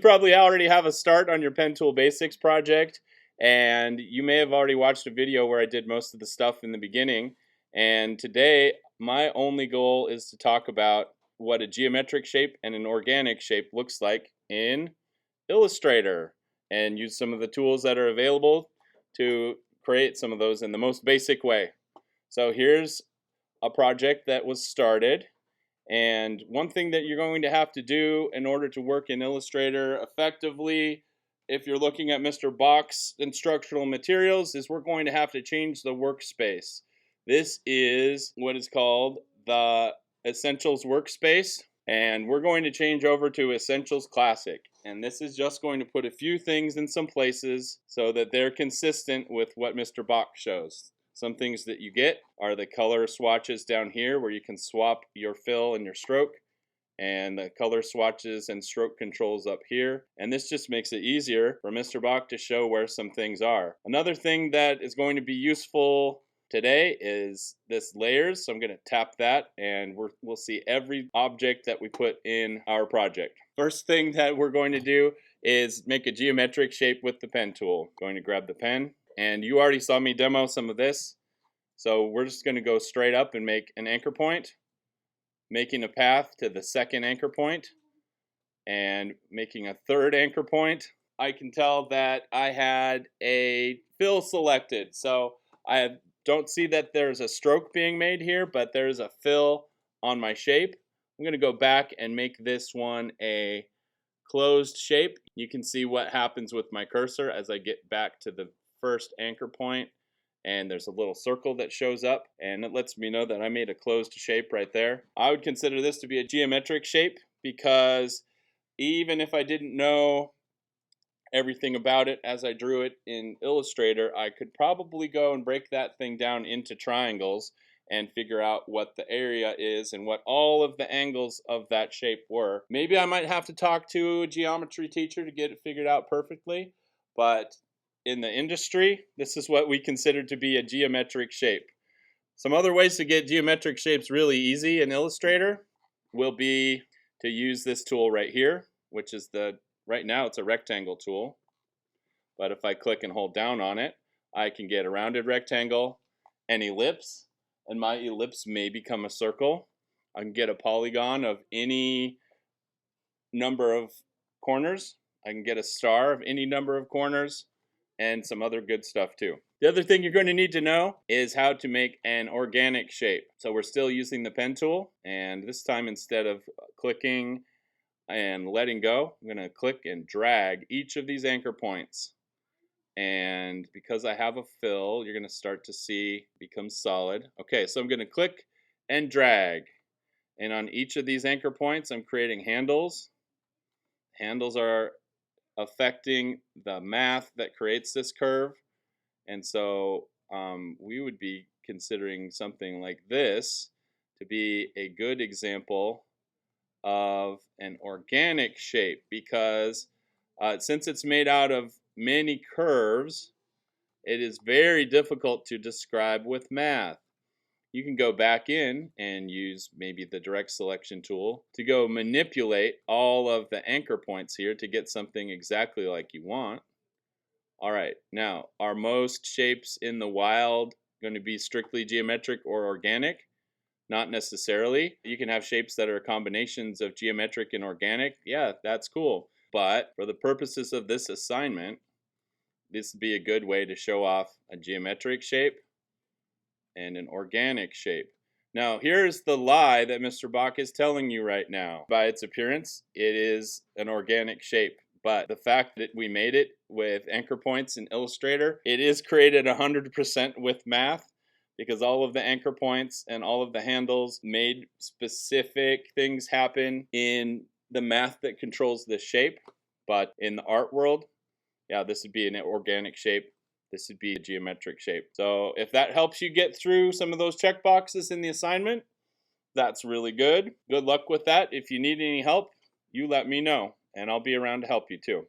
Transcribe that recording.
Probably already have a start on your Pen Tool Basics project, and you may have already watched a video where I did most of the stuff in the beginning. And today, my only goal is to talk about what a geometric shape and an organic shape looks like in Illustrator, and use some of the tools that are available to create some of those in the most basic way. So here's a project that was started. And one thing that you're going to have to do in order to work in Illustrator effectively, if you're looking at Mr. Bach's instructional materials, is we're going to have to change the workspace. This is what is called the Essentials workspace, and we're going to change over to Essentials Classic. And this is just going to put a few things in some places so that they're consistent with what Mr. Bach shows. Some things that you get are the color swatches down here where you can swap your fill and your stroke, and the color swatches and stroke controls up here. And this just makes it easier for Mr. Bach to show where some things are. Another thing that is going to be useful today is this layers. So I'm going to tap that, and we'll see every object that we put in our project. First thing that we're going to do is make a geometric shape with the pen tool. Going to grab the pen. And you already saw me demo some of this. So we're just going to go straight up and make an anchor point, making a path to the second anchor point, and making a third anchor point. I can tell that I had a fill selected. So I don't see that there's a stroke being made here, but there's a fill on my shape. I'm going to go back and make this one a closed shape. You can see what happens with my cursor as I get back to the first anchor point, and there's a little circle that shows up, and it lets me know that I made a closed shape right there. I would consider this to be a geometric shape because even if I didn't know everything about it as I drew it in Illustrator, I could probably go and break that thing down into triangles and figure out what the area is and what all of the angles of that shape were. Maybe I might have to talk to a geometry teacher to get it figured out perfectly, but in the industry, this is what we consider to be a geometric shape. Some other ways to get geometric shapes really easy in Illustrator will be to use this tool right here, which is right now it's a rectangle tool. But if I click and hold down on it, I can get a rounded rectangle, an ellipse, and my ellipse may become a circle. I can get a polygon of any number of corners. I can get a star of any number of corners, and some other good stuff too. The other thing you're going to need to know is how to make an organic shape. So we're still using the pen tool, and this time instead of clicking and letting go, I'm going to click and drag each of these anchor points. And because I have a fill, you're going to start to see become solid. Okay, so I'm going to click and drag. And on each of these anchor points, I'm creating handles. Handles are affecting the math that creates this curve. And so we would be considering something like this to be a good example of an organic shape, because since it's made out of many curves, it is very difficult to describe with math. You can go back in and use maybe the direct selection tool to go manipulate all of the anchor points here to get something exactly like you want. All right, now, are most shapes in the wild going to be strictly geometric or organic? Not necessarily. You can have shapes that are combinations of geometric and organic. Yeah, that's cool. But for the purposes of this assignment, this would be a good way to show off a geometric shape and an organic shape. Now, here's the lie that Mr. Bach is telling you right now. By its appearance, it is an organic shape. But the fact that we made it with anchor points in Illustrator, it is created 100% with math, because all of the anchor points and all of the handles made specific things happen in the math that controls the shape. But in the art world, yeah, this would be an organic shape. This would be a geometric shape. So if that helps you get through some of those check boxes in the assignment, that's really good. Good luck with that. If you need any help, you let me know, and I'll be around to help you too.